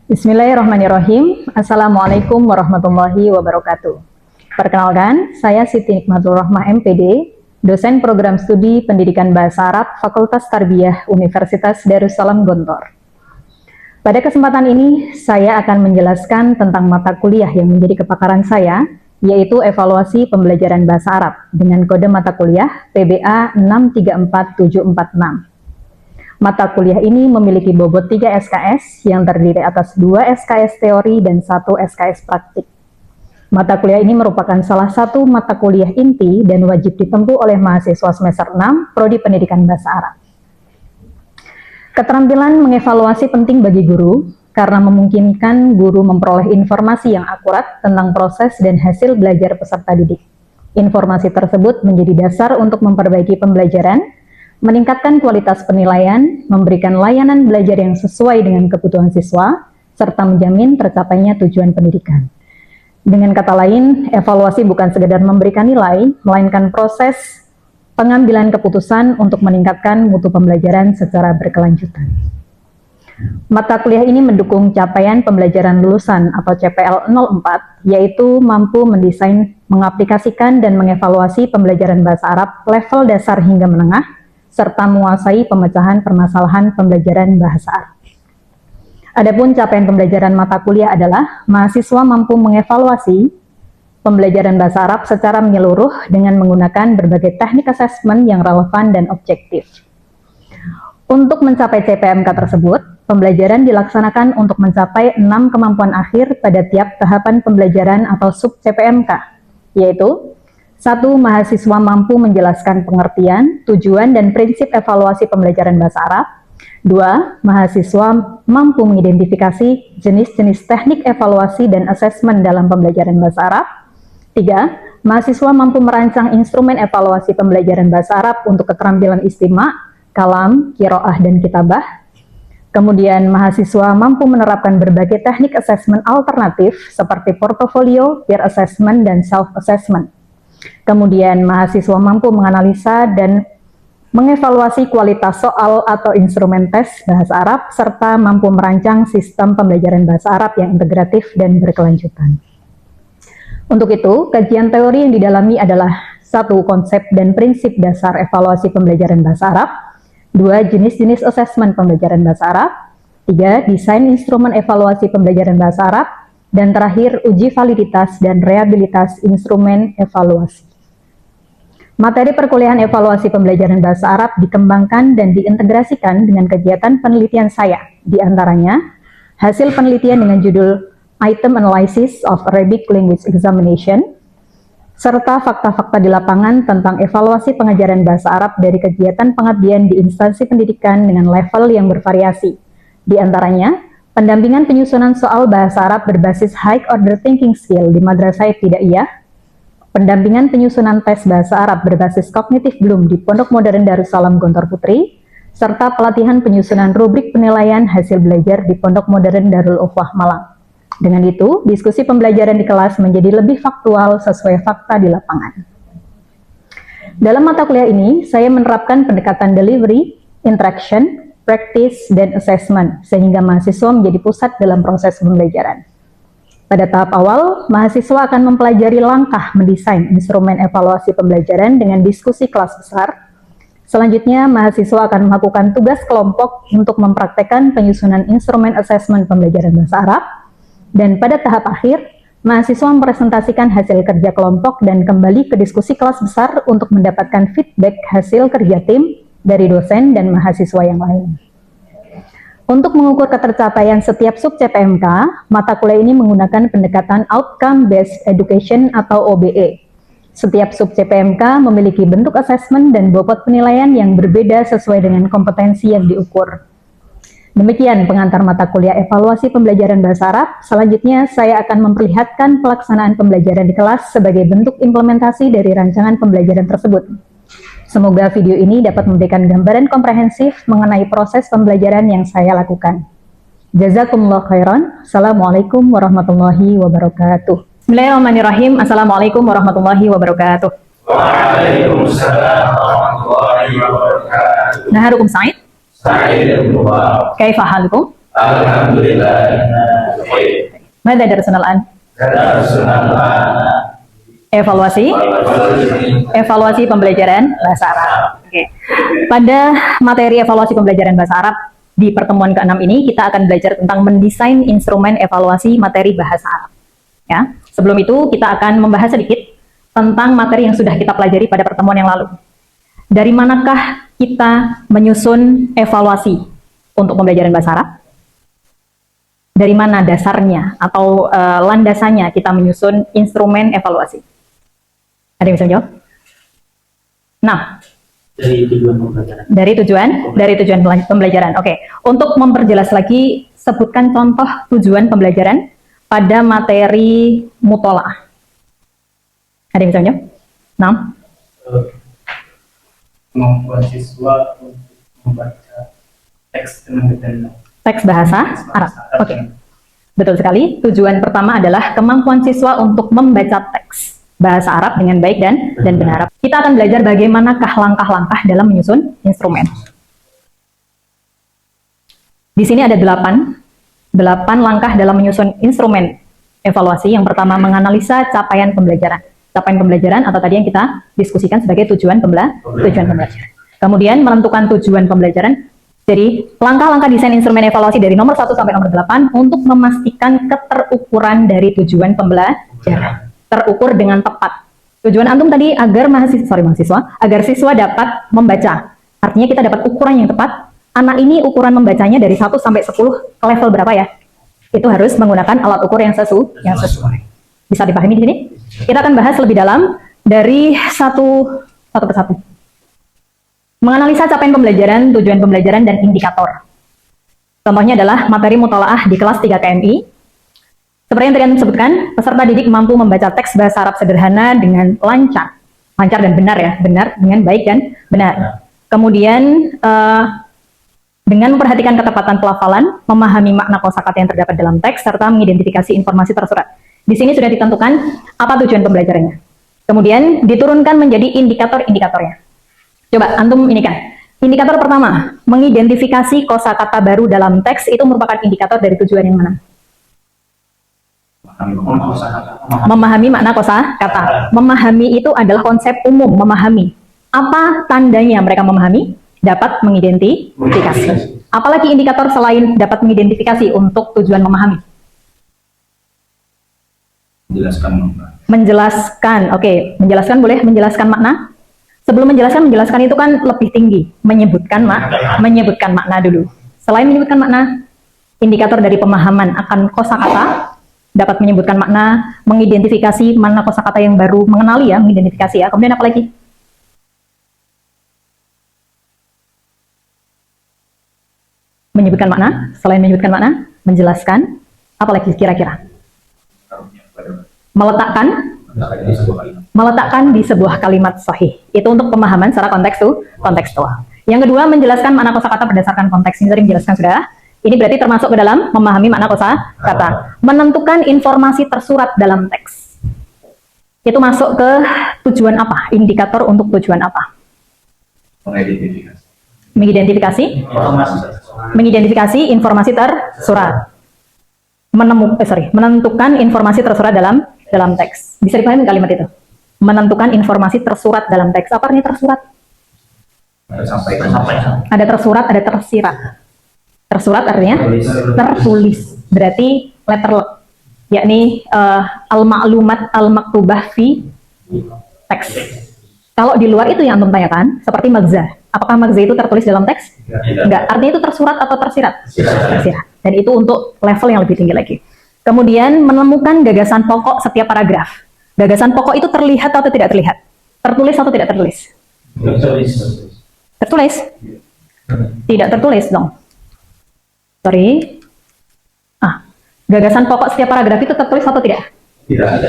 Bismillahirrahmanirrahim. Assalamualaikum warahmatullahi wabarakatuh. Perkenalkan, saya Siti Nikmatul Rahmah MPD, dosen program studi Pendidikan Bahasa Arab Fakultas Tarbiyah Universitas Darussalam Gontor. Pada kesempatan ini, saya akan menjelaskan tentang mata kuliah yang menjadi kepakaran saya, yaitu evaluasi pembelajaran bahasa Arab dengan kode mata kuliah PBA 634746. Mata kuliah ini memiliki bobot 3 SKS yang terdiri atas 2 SKS teori dan 1 SKS praktik. Mata kuliah ini merupakan salah satu mata kuliah inti dan wajib ditempuh oleh mahasiswa semester 6 Prodi Pendidikan Bahasa Arab. Keterampilan mengevaluasi penting bagi guru karena memungkinkan guru memperoleh informasi yang akurat tentang proses dan hasil belajar peserta didik. Informasi tersebut menjadi dasar untuk memperbaiki pembelajaran, meningkatkan kualitas penilaian, memberikan layanan belajar yang sesuai dengan kebutuhan siswa, serta menjamin tercapainya tujuan pendidikan. Dengan kata lain, evaluasi bukan sekedar memberikan nilai, melainkan proses pengambilan keputusan untuk meningkatkan mutu pembelajaran secara berkelanjutan. Mata kuliah ini mendukung capaian pembelajaran lulusan atau CPL 04, yaitu mampu mendesain, mengaplikasikan, dan mengevaluasi pembelajaran bahasa Arab level dasar hingga menengah, serta menguasai pemecahan permasalahan pembelajaran bahasa Arab. Adapun capaian pembelajaran mata kuliah adalah mahasiswa mampu mengevaluasi pembelajaran bahasa Arab secara menyeluruh dengan menggunakan berbagai teknik asesmen yang relevan dan objektif. Untuk mencapai CPMK tersebut, pembelajaran dilaksanakan untuk mencapai 6 kemampuan akhir pada tiap tahapan pembelajaran atau sub CPMK, yaitu 1. Mahasiswa mampu menjelaskan pengertian, tujuan, dan prinsip evaluasi pembelajaran bahasa Arab. 2. Mahasiswa mampu mengidentifikasi jenis-jenis teknik evaluasi dan asesmen dalam pembelajaran bahasa Arab. 3. Mahasiswa mampu merancang instrumen evaluasi pembelajaran bahasa Arab untuk keterampilan istima, kalam, qiraah, dan kitabah. Kemudian, mahasiswa mampu menerapkan berbagai teknik asesmen alternatif seperti portofolio, peer assessment, dan self-assessment. Kemudian, mahasiswa mampu menganalisa dan mengevaluasi kualitas soal atau instrumen tes bahasa Arab, serta mampu merancang sistem pembelajaran bahasa Arab yang integratif dan berkelanjutan. Untuk itu, kajian teori yang didalami adalah 1. Konsep dan prinsip dasar evaluasi pembelajaran bahasa Arab. 2. Jenis-jenis asesmen pembelajaran bahasa Arab. 3. Desain instrumen evaluasi pembelajaran bahasa Arab. Dan terakhir, uji validitas dan reabilitas instrumen evaluasi. Materi perkuliahan evaluasi pembelajaran bahasa Arab dikembangkan dan diintegrasikan dengan kegiatan penelitian saya, di antaranya hasil penelitian dengan judul Item Analysis of Arabic Language Examination, serta fakta-fakta di lapangan tentang evaluasi pengajaran bahasa Arab dari kegiatan pengabdian di instansi pendidikan dengan level yang bervariasi, di antaranya pendampingan penyusunan soal bahasa Arab berbasis high order thinking skill di Madrasah Ibtidaiyah, pendampingan penyusunan tes bahasa Arab berbasis kognitif Bloom di Pondok Modern Darussalam Gontor Putri, serta pelatihan penyusunan rubrik penilaian hasil belajar di Pondok Modern Darul Ukhwah Malang. Dengan itu, diskusi pembelajaran di kelas menjadi lebih faktual sesuai fakta di lapangan. Dalam mata kuliah ini, saya menerapkan pendekatan delivery, interaction, practice, dan assessment, sehingga mahasiswa menjadi pusat dalam proses pembelajaran. Pada tahap awal, mahasiswa akan mempelajari langkah mendesain instrumen evaluasi pembelajaran dengan diskusi kelas besar. Selanjutnya, mahasiswa akan melakukan tugas kelompok untuk mempraktekkan penyusunan instrumen asesmen pembelajaran bahasa Arab. Dan pada tahap akhir, mahasiswa mempresentasikan hasil kerja kelompok dan kembali ke diskusi kelas besar untuk mendapatkan feedback hasil kerja tim dari dosen dan mahasiswa yang lain. Untuk mengukur ketercapaian setiap sub CPMK, mata kuliah ini menggunakan pendekatan Outcome Based Education atau OBE. Setiap sub CPMK memiliki bentuk asesmen dan bobot penilaian yang berbeda sesuai dengan kompetensi yang diukur. Demikian pengantar mata kuliah evaluasi pembelajaran bahasa Arab. Selanjutnya, saya akan memperlihatkan pelaksanaan pembelajaran di kelas sebagai bentuk implementasi dari rancangan pembelajaran tersebut. Semoga video ini dapat memberikan gambaran komprehensif mengenai proses pembelajaran yang saya lakukan. Jazakumullah khairan. Assalamualaikum warahmatullahi wabarakatuh. Bismillahirrahmanirrahim. Assalamualaikum warahmatullahi wabarakatuh. Waalaikumsalam warahmatullahi wabarakatuh. Naharukum Sa'id. Sa'id. Kaifa halukum? Alhamdulillah. Mada darsunal an? Evaluasi pembelajaran bahasa Arab. Oke. Pada materi evaluasi pembelajaran bahasa Arab di pertemuan ke-6 ini kita akan belajar tentang mendesain instrumen evaluasi materi bahasa Arab. Ya. Sebelum itu kita akan membahas sedikit tentang materi yang sudah kita pelajari pada pertemuan yang lalu. Dari manakah kita menyusun evaluasi untuk pembelajaran bahasa Arab? Dari mana dasarnya atau landasannya kita menyusun instrumen evaluasi? Ada yang bisa jawab? Nah, dari tujuan pembelajaran. Oke. Untuk memperjelas lagi, sebutkan contoh tujuan pembelajaran pada materi mutolaah. Ada yang bisa jawab? Nah, kemampuan siswa untuk membaca teks dengan detail. Teks bahasa Arab. Oke. Betul sekali. Tujuan pertama adalah kemampuan siswa untuk membaca teks bahasa Arab dengan baik dan benar. Kita akan belajar bagaimanakah langkah-langkah dalam menyusun instrumen. Di sini ada 8 langkah dalam menyusun instrumen evaluasi. Yang pertama, menganalisa capaian pembelajaran. Capaian pembelajaran atau tadi yang kita diskusikan sebagai tujuan pembelajaran. Kemudian menentukan tujuan pembelajaran. Jadi, langkah-langkah desain instrumen evaluasi dari nomor 1 sampai nomor 8 untuk memastikan keterukuran dari tujuan pembelajaran. Terukur dengan tepat. Tujuan antum tadi agar agar siswa dapat membaca. Artinya kita dapat ukuran yang tepat. Anak ini ukuran membacanya dari 1 sampai 10 ke level berapa ya? Itu harus menggunakan alat ukur yang sesuai. Bisa dipahami di sini? Kita akan bahas lebih dalam dari satu persatu. Menganalisa capaian pembelajaran, tujuan pembelajaran, dan indikator. Contohnya adalah materi mutolaah di kelas 3 KMI. Seperti yang tadi Anda sebutkan, peserta didik mampu membaca teks bahasa Arab sederhana dengan lancar dan benar ya, benar dengan baik dan benar. Kemudian dengan memperhatikan ketepatan pelafalan, memahami makna kosakata yang terdapat dalam teks, serta mengidentifikasi informasi tersurat. Di sini sudah ditentukan apa tujuan pembelajarannya. Kemudian diturunkan menjadi indikator-indikatornya. Coba antum ini kan. Indikator pertama, mengidentifikasi kosakata baru dalam teks itu merupakan indikator dari tujuan yang mana? Memahami makna kosakata. Memahami itu adalah konsep umum, memahami. Apa tandanya mereka memahami? Dapat mengidentifikasi. Apalagi indikator selain dapat mengidentifikasi untuk tujuan memahami? Menjelaskan. Oke, menjelaskan boleh menjelaskan makna? Sebelum menjelaskan itu kan lebih tinggi. Menyebutkan makna dulu. Selain menyebutkan makna, indikator dari pemahaman akan kosakata dapat menyebutkan makna, mengidentifikasi mana kosakata yang baru, mengenali ya, mengidentifikasi ya. Kemudian apa lagi? Menyebutkan makna, selain menyebutkan makna, menjelaskan, apa lagi kira-kira? Meletakkan di sebuah kalimat sahih. Itu untuk pemahaman secara kontekstual. Yang kedua, menjelaskan makna kosakata berdasarkan konteks. Ini tadi menjelaskan sudah. Ini berarti termasuk ke dalam memahami makna kosakata. Menentukan informasi tersurat dalam teks. Itu masuk ke tujuan apa? Indikator untuk tujuan apa? Mengidentifikasi informasi tersurat. Menentukan informasi tersurat dalam teks. Bisa dipahami kalimat itu? Menentukan informasi tersurat dalam teks. Apa artinya tersurat? Ada tersurat, ada tersirat. Tersurat artinya tertulis, berarti letter yakni al-ma'lumat al-maktubah fi teks. Kalau di luar itu yang antum tanyakan, seperti magza. Apakah magza itu tertulis dalam teks? Enggak. Artinya itu tersurat atau tersirat? Tersirat. Dan itu untuk level yang lebih tinggi lagi. Kemudian menemukan gagasan pokok setiap paragraf. Gagasan pokok itu terlihat atau tidak terlihat? Tertulis atau tidak tertulis? Tertulis? Tidak tertulis dong. Gagasan pokok setiap paragraf itu tertulis atau tidak?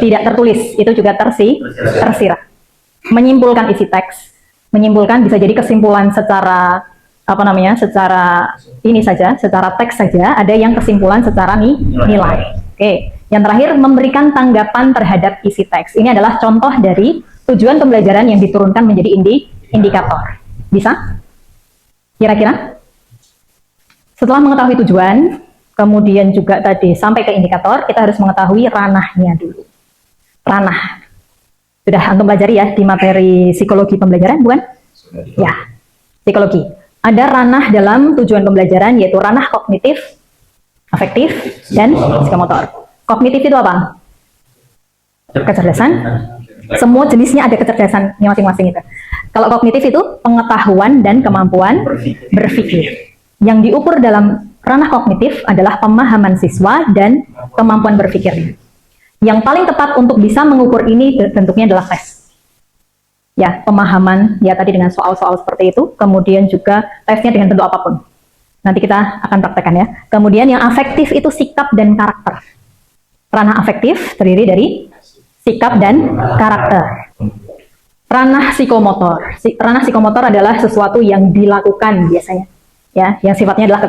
Tidak tertulis. Itu juga tersirat. Menyimpulkan isi teks. Menyimpulkan bisa jadi kesimpulan secara secara teks saja. Ada yang kesimpulan secara nilai. Oke. Yang terakhir, memberikan tanggapan terhadap isi teks. Ini adalah contoh dari tujuan pembelajaran yang diturunkan menjadi indikator. Bisa? Kira-kira? Setelah mengetahui tujuan, kemudian juga tadi sampai ke indikator, kita harus mengetahui ranahnya dulu. Ranah. Sudah antum pelajari ya di materi psikologi pembelajaran, bukan? Ya, psikologi. Ada ranah dalam tujuan pembelajaran, yaitu ranah kognitif, afektif, dan psikomotor. Kognitif itu apa? Kecerdasan. Semua jenisnya ada kecerdasannya masing-masing itu. Kalau kognitif itu pengetahuan dan kemampuan berpikir. Yang diukur dalam ranah kognitif adalah pemahaman siswa dan kemampuan berpikirnya. Yang paling tepat untuk bisa mengukur ini bentuknya adalah tes. Ya, pemahaman ya tadi dengan soal-soal seperti itu, kemudian juga tesnya dengan bentuk apapun. Nanti kita akan praktekkan ya. Kemudian yang afektif itu sikap dan karakter. Ranah afektif terdiri dari sikap dan karakter. Ranah psikomotor. Ranah psikomotor adalah sesuatu yang dilakukan biasanya. Ya, yang sifatnya adalah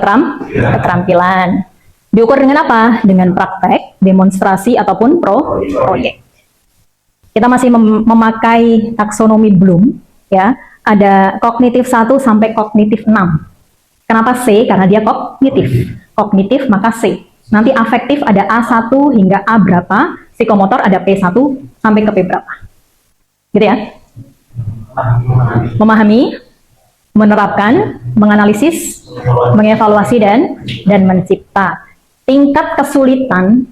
keterampilan. Diukur dengan apa? Dengan praktek, demonstrasi ataupun proyek. Kita masih memakai taksonomi Bloom, ya. Ada kognitif 1 sampai kognitif 6. Kenapa C? Karena dia kognitif. Kognitif maka C. Nanti afektif ada A1 hingga A berapa, psikomotor ada P1 sampai ke P berapa. Gitu ya. Memahami, menerapkan, menganalisis, mengevaluasi dan mencipta. Tingkat kesulitan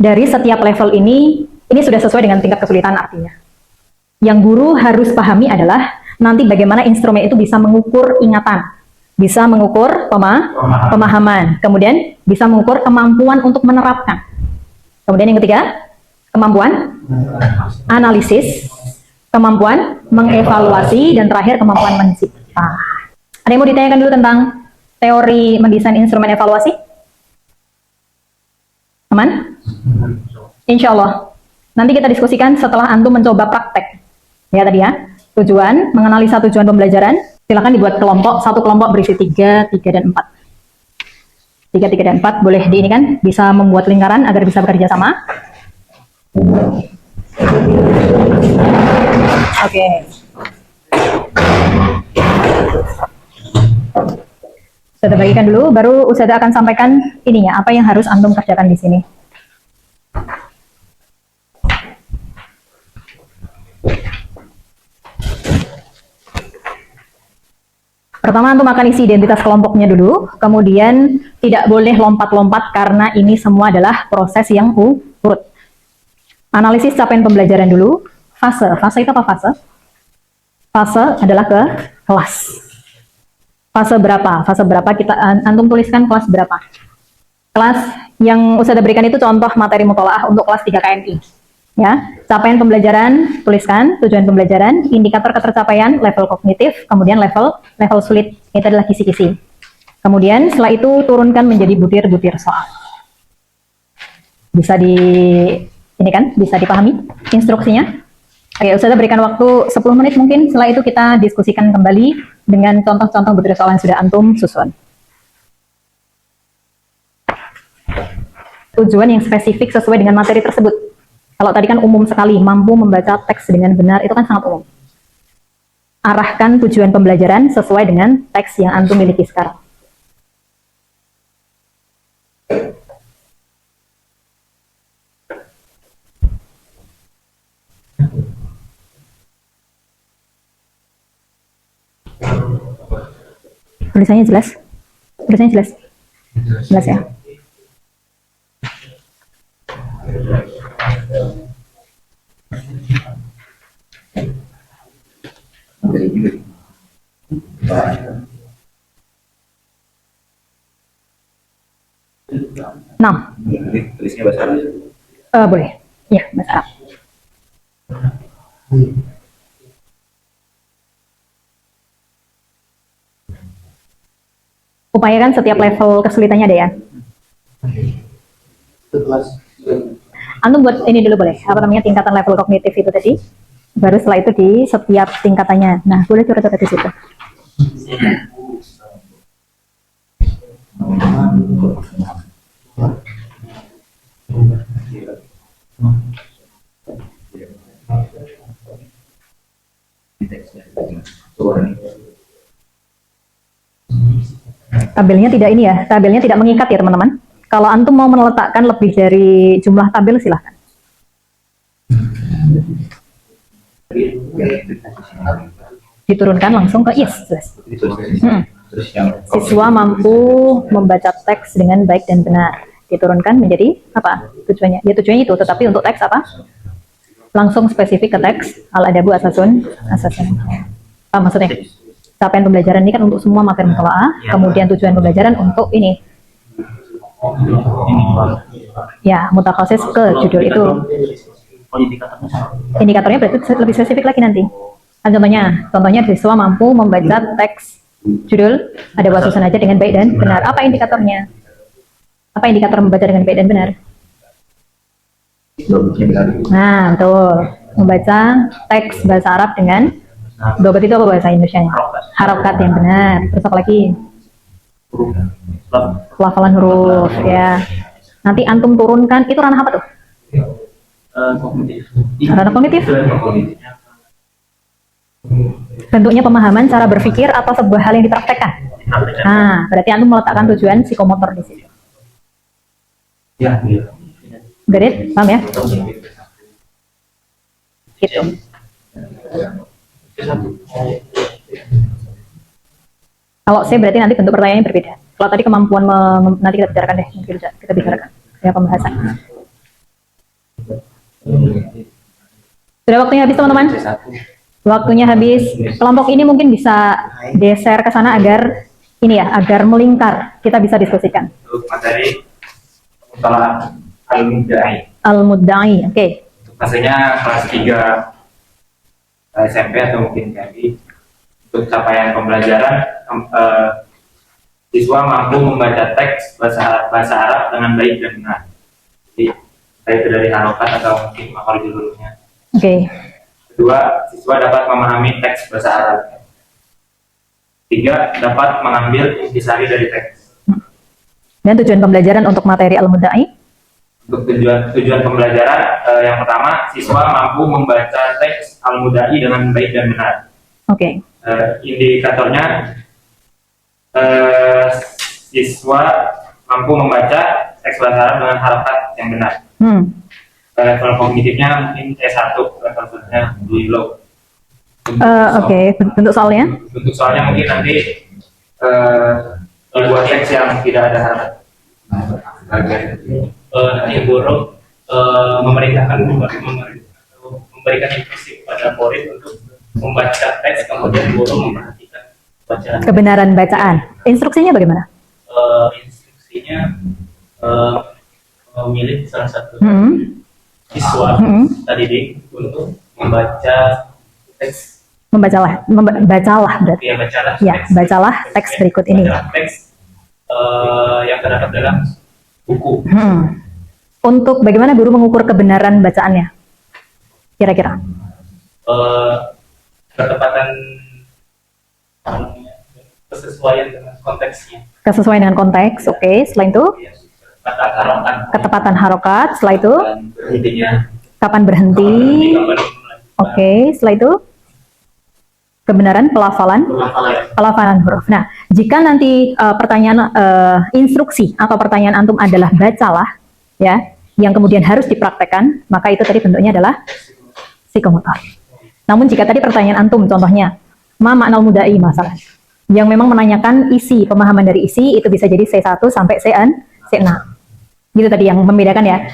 dari setiap level ini sudah sesuai dengan tingkat kesulitan artinya. Yang guru harus pahami adalah nanti bagaimana instrumen itu bisa mengukur ingatan, bisa mengukur pemahaman, kemudian bisa mengukur kemampuan untuk menerapkan. Kemudian yang ketiga, kemampuan analisis, kemampuan mengevaluasi, dan terakhir kemampuan mencipta. Ada yang mau ditanyakan dulu tentang teori mendesain instrumen evaluasi? Aman? Insya Allah. Nanti kita diskusikan setelah antum mencoba praktek. Ya tadi ya, tujuan, menganalisa tujuan pembelajaran, silakan dibuat kelompok, satu kelompok berisi 3, 3, dan 4. 3, 3, dan 4 boleh di ini kan, bisa membuat lingkaran agar bisa bekerja sama. Oke. Ustazah bagikan dulu, baru Ustazah akan sampaikan ininya, apa yang harus antum kerjakan di sini. Pertama antum akan isi identitas kelompoknya dulu, kemudian tidak boleh lompat-lompat karena ini semua adalah proses yang urut. Analisis capaian pembelajaran dulu, fase itu apa fase? Fase adalah ke kelas. Fase berapa? Fase berapa kita antum tuliskan kelas berapa? Kelas yang Ustazah berikan itu contoh materi mutolaah untuk kelas 3 KMI. Ya, capaian pembelajaran tuliskan, tujuan pembelajaran, indikator ketercapaian, level kognitif, kemudian level sulit, itu adalah kisi-kisi. Kemudian setelah itu turunkan menjadi butir-butir soal. Bisa bisa dipahami instruksinya. Oke, Ustazah berikan waktu 10 menit mungkin, setelah itu kita diskusikan kembali dengan contoh-contoh butir soal yang sudah antum susun. Tujuan yang spesifik sesuai dengan materi tersebut. Kalau tadi kan umum sekali, mampu membaca teks dengan benar, itu kan sangat umum. Arahkan tujuan pembelajaran sesuai dengan teks yang antum miliki sekarang. Tulisannya jelas? Tulisannya jelas? Jelas ya? Nah, tulisnya bahasa Arab. boleh, ya bahasa Arab. Upayakan setiap level kesulitannya ada ya. Antum buat ini dulu boleh, apa namanya tingkatan level kognitif itu tadi. Baru setelah itu di setiap tingkatannya. Nah, boleh coret-coret di situ. Tabelnya tidak ini ya, tabelnya tidak mengikat ya teman-teman. Kalau antum mau meletakkan lebih dari jumlah tabel silahkan. Diturunkan langsung ke yes. Siswa mampu membaca teks dengan baik dan benar. Diturunkan menjadi apa tujuannya? Ya tujuannya itu, tetapi untuk teks apa? Langsung spesifik ke teks al-adabu asasun. Apa maksudnya? Capaian pembelajaran ini kan untuk semua materi mutola'ah, kemudian tujuan pembelajaran untuk ini. Ya, mutakhasis ke judul itu. Indikatornya berarti lebih spesifik lagi nanti. Contohnya siswa mampu membaca teks judul ada wasusan aja dengan baik dan benar. Apa indikatornya? Apa indikator membaca dengan baik dan benar? Nah, betul. Membaca teks bahasa Arab dengan dobet itu apa bahasa Indonesia? Harokat yang benar. Terus apa lagi? Pelafalan huruf ya. Nanti antum turunkan itu ranah apa tuh? Ranah kognitif. Bentuknya pemahaman, cara berpikir atau sebuah hal yang dipraktekkan. Nah, berarti antum meletakkan tujuan psikomotor di situ. Got it? Paham ya? Gitu. Kalau C berarti nanti bentuk pertanyaannya berbeda. Kalau tadi kemampuan nanti kita bicarakan deh, kita bicarakan ya pembahasan. Sudah waktunya habis teman-teman? Waktunya habis. Kelompok ini mungkin bisa geser ke sana agar ini ya, agar melingkar. Kita bisa diskusikan. Materi mutola'ah al-mudda'i. Al-mudda'i, oke. Maksudnya kelas 3 SMP atau mungkin jadi untuk capaian pembelajaran siswa mampu membaca teks bahasa Arab dengan baik dan benar. Jadi itu dari harokat atau mungkin makhluk hurufnya. Oke. Kedua, siswa dapat memahami teks bahasa Arab. 3, dapat mengambil intisari dari teks. Dan tujuan pembelajaran untuk materi al-mudda'i? Untuk tujuan pembelajaran yang pertama, siswa mampu membaca teks al-mudda'i dengan baik dan benar. Oke. Indikatornya siswa mampu membaca teks bahasa Arab dengan harokat yang benar. Level kognitifnya mungkin C1, levelnya di low. Oke. Bentuk soalnya? Bentuk soalnya mungkin nanti dibuat teks yang tidak ada harokat. Nanti guru memerintahkan memberikan instruksi kepada murid untuk membaca teks, kemudian guru memperhatikan bacaan. Kebenaran bacaan. Instruksinya bagaimana? Instruksinya memilih salah satu siswa tadi untuk membaca teks. Bacalah berarti. Ya, bacalah. Ya, bacalah teks berikut ini. Bacalah teks yang terdapat dalam buku. Untuk bagaimana guru mengukur kebenaran bacaannya? Kira-kira? Ketepatan, kesesuaian dengan konteksnya. Kesesuaian dengan konteks, oke. Selain itu? Ketepatan harokat. Setelah itu? Kapan berhenti? Oke. Setelah itu? Kebenaran pelafalan huruf. Nah, jika nanti pertanyaan instruksi atau pertanyaan antum adalah bacalah, ya, yang kemudian harus dipraktekkan, maka itu tadi bentuknya adalah psikomotor. Namun jika tadi pertanyaan antum, contohnya, ma makna al-mudda'i masalah, yang memang menanyakan isi, pemahaman dari isi, itu bisa jadi C1 sampai C6. Gitu tadi yang membedakan ya.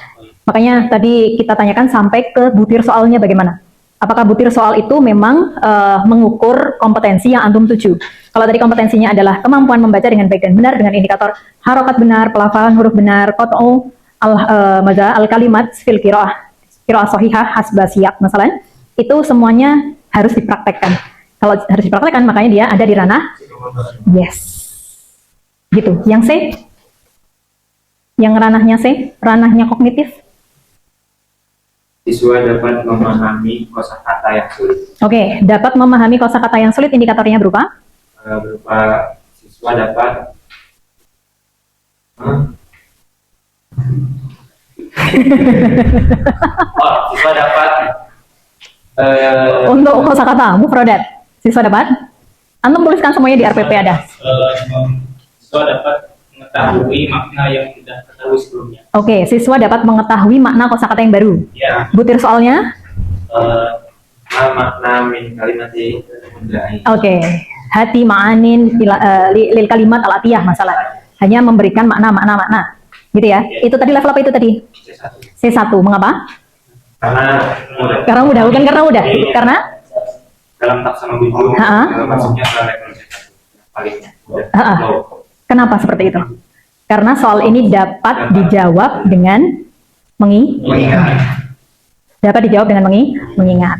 Makanya tadi kita tanyakan sampai ke butir soalnya bagaimana. Apakah butir soal itu memang mengukur kompetensi yang antum tuju? Kalau tadi kompetensinya adalah kemampuan membaca dengan baik dan benar dengan indikator harokat benar, pelafalan huruf benar, qat'u al-kalimat fil qiraah shahihah hasba siyaq masalan, itu semuanya harus dipraktekkan. Kalau harus dipraktekkan makanya dia ada di ranah yes. Gitu. Yang C? Yang ranahnya C, ranahnya kognitif. Siswa dapat memahami kosakata yang sulit. Oke, dapat memahami kosakata yang sulit, indikatornya berupa? Berupa siswa dapat siswa dapat untuk kosakata mufradat. Siswa dapat? Antum tuliskan semuanya di RPP ada. Siswa dapat mengetahui makna yang sudah ketahui sebelumnya. Oke, siswa dapat mengetahui makna kosakata yang baru. Ya. Butir soalnya? Makna min kalimati mudda'i. Oke, hati ma'anin lil kalimat al-atiyah masalah. Hanya memberikan makna. Gitu ya. Itu tadi level apa itu tadi? C1. Mengapa? Karena mudah, bukan karena mudah. Karena dalam taksana guru masuknya ke level paling low. Kenapa seperti itu? Karena soal ini dapat dijawab dengan mengingat. Dapat dijawab dengan mengingat.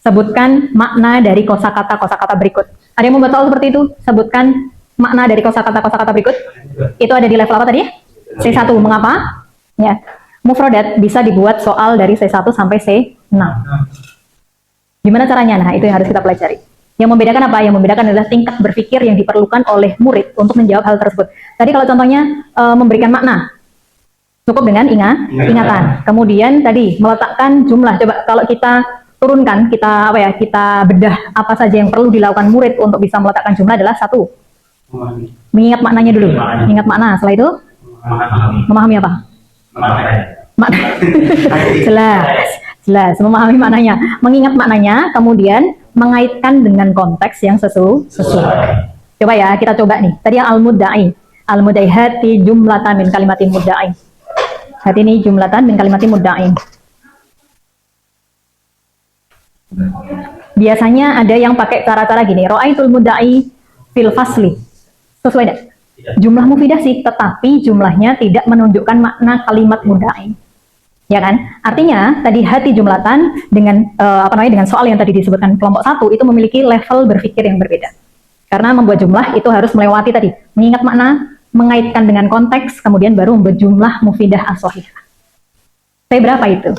Sebutkan makna dari kosakata berikut. Ada yang membuat soal seperti itu? Sebutkan makna dari kosakata berikut. Itu ada di level apa tadi? C1. Mengapa? Ya. Mufradat bisa dibuat soal dari C1 sampai C6. Gimana caranya? Nah, itu yang harus kita pelajari. Yang membedakan apa? Yang membedakan adalah tingkat berpikir yang diperlukan oleh murid untuk menjawab hal tersebut. Tadi kalau contohnya memberikan makna, cukup dengan ingatan. Kemudian tadi meletakkan jumlah. Coba kalau kita turunkan, kita bedah apa saja yang perlu dilakukan murid untuk bisa meletakkan jumlah adalah 1. Mengingat maknanya dulu. Ingat makna. Setelah itu memahami apa? Jelas, memahami maknanya, mengingat maknanya, kemudian mengaitkan dengan konteks yang sesuai. Coba ya, kita coba nih. Tadi yang al-mudda'i hati jumlatan min kalimatin mudda'i. Hati ini jumlatan min kalimatin mudda'i. Biasanya ada yang pakai cara-cara gini. Ra'aitul mudda'i fil fasli. Sesuai tidak? Jumlah mufidah sih, tetapi jumlahnya tidak menunjukkan makna kalimat mudda'i. Ya kan? Artinya tadi hati jumlatan dengan dengan soal yang tadi disebutkan kelompok 1 itu memiliki level berpikir yang berbeda. Karena membuat jumlah itu harus melewati tadi mengingat makna, mengaitkan dengan konteks, kemudian baru membuat jumlah mufidah as-shahihah. Berapa itu?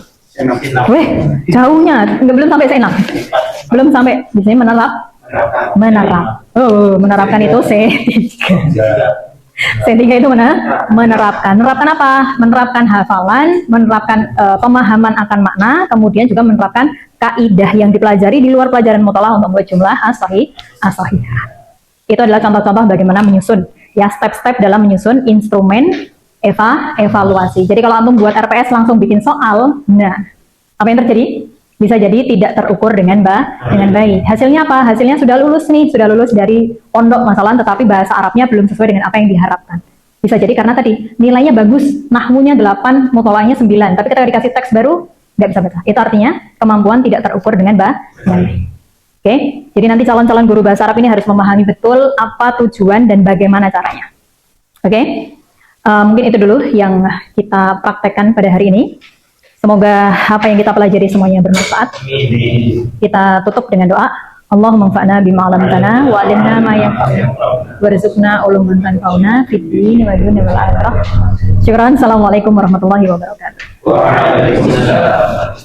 Weh, jauhnya, belum sampai C6. Belum sampai, di sini menerap. Oh, menerapkan itu C3. C3 itu menerapkan. Menerapkan apa? Menerapkan hafalan, menerapkan pemahaman akan makna, kemudian juga menerapkan kaidah yang dipelajari di luar pelajaran muthalah untuk membuat jumlah as-shahihah. Itu adalah contoh-contoh bagaimana menyusun, ya, step-step dalam menyusun instrumen evaluasi. Jadi kalau antum buat RPS langsung bikin soal, nah, apa yang terjadi? Bisa jadi tidak terukur dengan baik. Hasilnya apa? Hasilnya sudah lulus dari pondok masalah, tetapi bahasa Arabnya belum sesuai dengan apa yang diharapkan. Bisa jadi karena tadi nilainya bagus, nahwunya 8, muthalahnya 9, tapi ketika dikasih teks baru nggak bisa baca. Itu artinya kemampuan tidak terukur dengan baik. Oke, jadi nanti calon-calon guru bahasa Arab ini harus memahami betul apa tujuan dan bagaimana caranya. Oke, mungkin itu dulu yang kita praktekkan pada hari ini. Semoga apa yang kita pelajari semuanya bermanfaat. Kita tutup dengan doa. Allahumma anfa'na bima 'allamtana wa 'allimna ma yanfa'una warzuqna uluman tanfa'una fid din wa dunya wal akhirah. Syukran. Assalamualaikum warahmatullahi wabarakatuh. Waalaikumsalam.